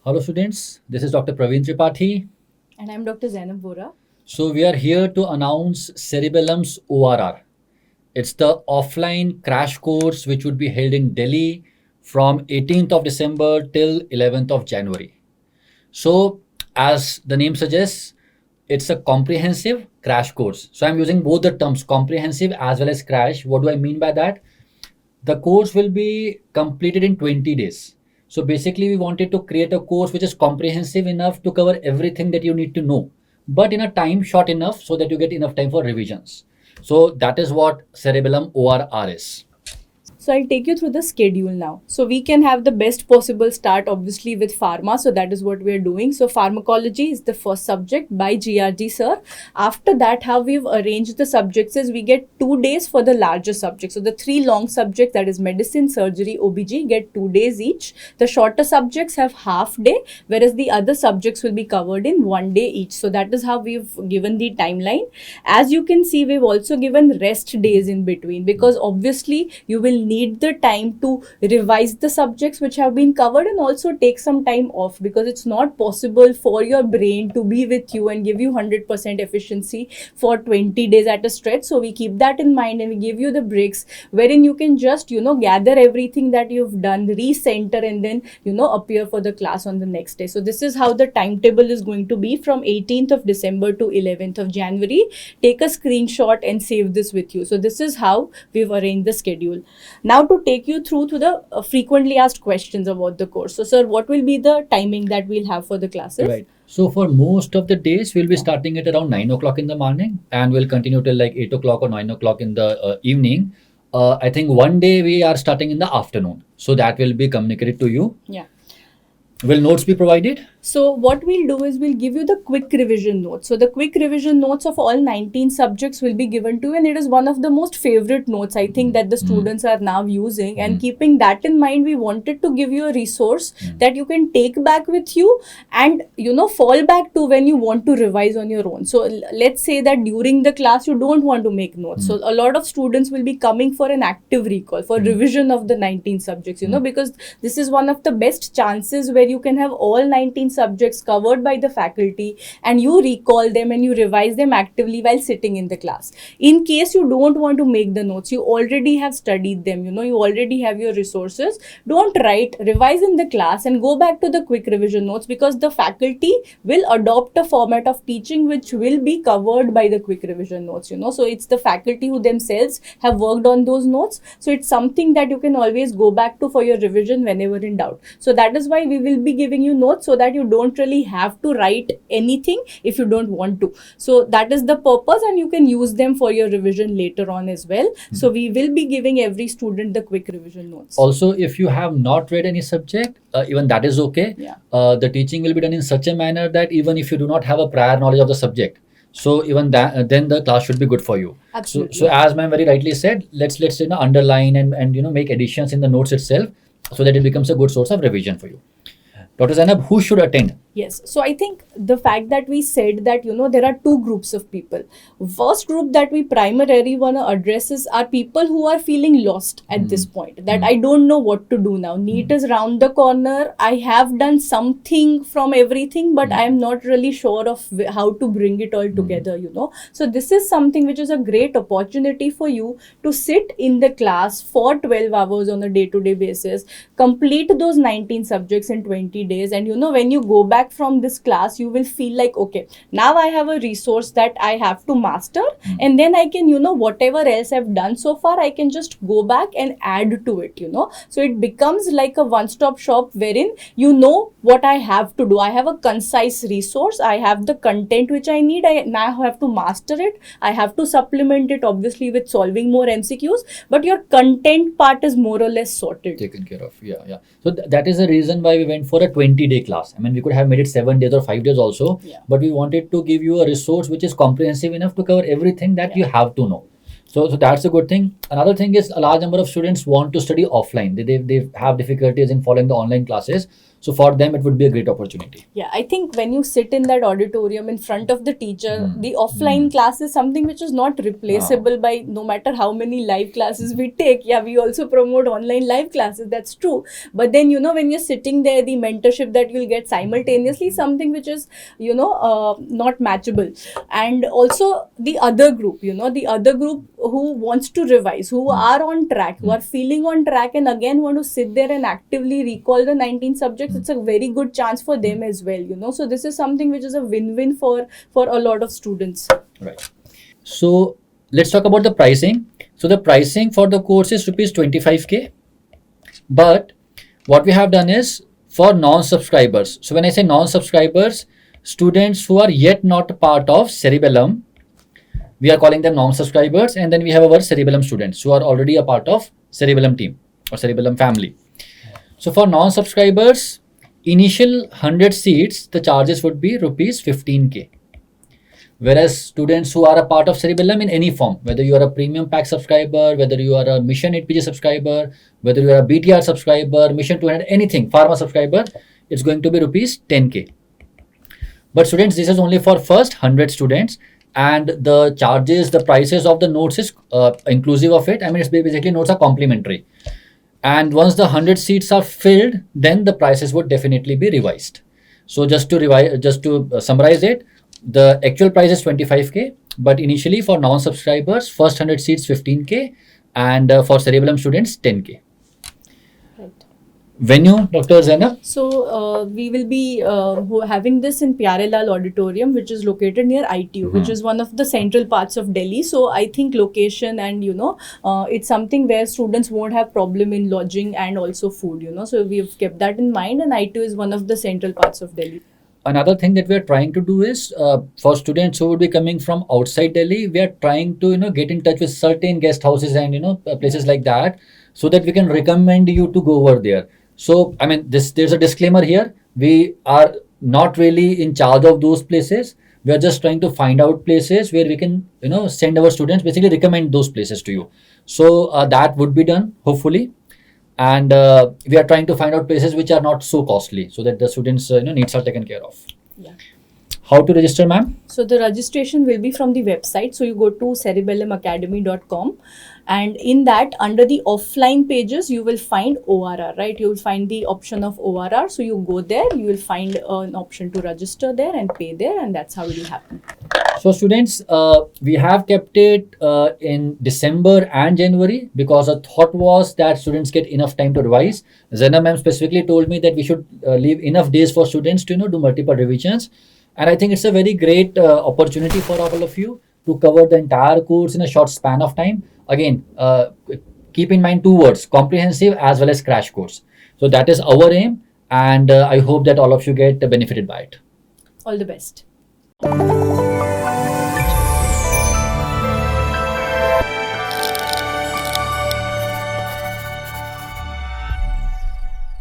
Hello students, this is Dr. Praveen Tripathi. And I'm Dr. Zainab Vora. So we are here to announce Cerebellum's ORR. It's the offline crash course which would be held in Delhi from 18th of December till 11th of January. So as the name suggests, it's a comprehensive crash course. So I'm using both the terms comprehensive as well as crash. What do I mean by that? The course will be completed in 20 days. So basically, we wanted to create a course which is comprehensive enough to cover everything that you need to know, but in a time short enough so that you get enough time for revisions. So that is what Cerebellum ORR is. So I'll take you through the schedule now. So we can have the best possible start obviously with pharma. So that is what we are doing. So pharmacology is the first subject by GRG sir. After that, how we've arranged the subjects is we get 2 days for the larger subjects. So the three long subjects, that is medicine, surgery, OBG, get 2 days each. The shorter subjects have half day, whereas the other subjects will be covered in 1 day each. So that is how we've given the timeline. As you can see, we've also given rest days in between, because obviously you will need the time to revise the subjects which have been covered and also take some time off, because it's not possible for your brain to be with you and give you 100% efficiency for 20 days at a stretch. So we keep that in mind and we give you the breaks wherein you can just gather everything that you've done, recenter, and then appear for the class on the next day. So this is how the timetable is going to be from 18th of December to 11th of January. Take a screenshot and save this with you. So this is how we've arranged the schedule. Now to take you through to the frequently asked questions about the course. So sir, what will be the timing that we'll have for the classes? Right. So for most of the days, we'll be starting at around 9 o'clock in the morning and we'll continue till like 8 o'clock or 9 o'clock in the evening. I think one day we are starting in the afternoon. So that will be communicated to you. Yeah. Will notes be provided? So what we'll do is we'll give you the quick revision notes. So the quick revision notes of all 19 subjects will be given to you, and it is one of the most favorite notes I think that the students are now using. And keeping that in mind, we wanted to give you a resource that you can take back with you and fall back to when you want to revise on your own. So let's say that during the class you don't want to make notes. So a lot of students will be coming for an active recall, for revision of the 19 subjects, because this is one of the best chances where you can have all 19 subjects covered by the faculty and you recall them and you revise them actively while sitting in the class. In case you don't want to make the notes, you already have studied them, you already have your resources, don't write, revise in the class and go back to the quick revision notes, because the faculty will adopt a format of teaching which will be covered by the quick revision notes. So it's the faculty who themselves have worked on those notes. So it's something that you can always go back to for your revision whenever in doubt. So that is why we will be giving you notes, so that you don't really have to write anything if you don't want to. So that is the purpose, and you can use them for your revision later on as well. So we will be giving every student the quick revision notes. Also, if you have not read any subject, even that is okay. Yeah. The teaching will be done in such a manner that even if you do not have a prior knowledge of the subject, so even that, then the class should be good for you. Absolutely. So as ma'am very rightly said, let's underline and make additions in the notes itself, so that it becomes a good source of revision for you. Dr. Zainab, who should attend? Yes. So I think the fact that we said that, there are two groups of people. First group that we primarily want to address are people who are feeling lost at this point, that I don't know what to do now. NEET is round the corner. I have done something from everything, but I am not really sure of how to bring it all together, So this is something which is a great opportunity for you to sit in the class for 12 hours on a day-to-day basis, complete those 19 subjects in 20 days. And, when you go back from this class, you will feel like, okay, now I have a resource that I have to master, and then I can, whatever else I've done so far, I can just go back and add to it, So it becomes like a one-stop shop wherein you know what I have to do. I have a concise resource. I have the content which I need. I now have to master it. I have to supplement it obviously with solving more MCQs, but your content part is more or less sorted. Taken care of. Yeah. So that is the reason why we went for a 20-day class. I mean, we could have made it 7 days or 5 days also, but we wanted to give you a resource which is comprehensive enough to cover everything that you have to know. So that's a good thing. Another thing is a large number of students want to study offline. They have difficulties in following the online classes. So for them, it would be a great opportunity. Yeah, I think when you sit in that auditorium in front of the teacher, the offline class is something which is not replaceable by no matter how many live classes we take. Yeah, we also promote online live classes, that's true. But then, when you're sitting there, the mentorship that you'll get simultaneously is something which is, not matchable. And also the other group, who wants to revise, who are on track, who are feeling on track, and again want to sit there and actively recall the 19 subjects, it's a very good chance for them as well. So this is something which is a win-win for a lot of students. Right. So let's talk about the pricing. So the pricing for the course is rupees 25K. But what we have done is for non-subscribers. So when I say non-subscribers, students who are yet not a part of Cerebellum, we are calling them non-subscribers, and then we have our Cerebellum students who are already a part of Cerebellum team or Cerebellum family. So for non-subscribers, initial 100 seats, the charges would be rupees 15K. Whereas students who are a part of Cerebellum in any form, whether you are a premium pack subscriber, whether you are a Mission 8 PG subscriber, whether you are a BTR subscriber, Mission 200, anything, Pharma subscriber, it's going to be rupees 10K. But students, this is only for first 100 students, and the charges, the prices of the notes is inclusive of it. I mean, it's basically notes are complimentary. And once the 100 seats are filled, then the prices would definitely be revised. So just to summarize it, the actual price is 25K, but initially for non-subscribers, first 100 seats 15K, and for Cerebellum students 10K. Right. Venue, Dr. Zainab? So we will be having this in Pyarelal Auditorium, which is located near ITU, which is one of the central parts of Delhi. So I think location and it's something where students won't have problem in lodging and also food. So we've kept that in mind, and ITU is one of the central parts of Delhi. Another thing that we are trying to do is for students who would be coming from outside Delhi, we are trying to get in touch with certain guest houses and places like that, so that we can recommend you to go over there. So I mean, there's a disclaimer here. We are not really in charge of those places. We are just trying to find out places where we can send our students, basically recommend those places to you. So that would be done hopefully. And we are trying to find out places which are not so costly, so that the students needs are taken care of. Yeah. How to register, ma'am? So the registration will be from the website. So you go to cerebellumacademy.com, and in that, under the offline pages, you will find ORR, right? You will find the option of ORR. So you go there, you will find an option to register there and pay there, and that's how it will happen. So students, we have kept it in December and January because the thought was that students get enough time to revise. Zainab ma'am specifically told me that we should leave enough days for students to do multiple revisions. And I think it's a very great opportunity for all of you to cover the entire course in a short span of time. Again, keep in mind two words: comprehensive as well as crash course. So that is our aim, and I hope that all of you get benefited by it. All the best.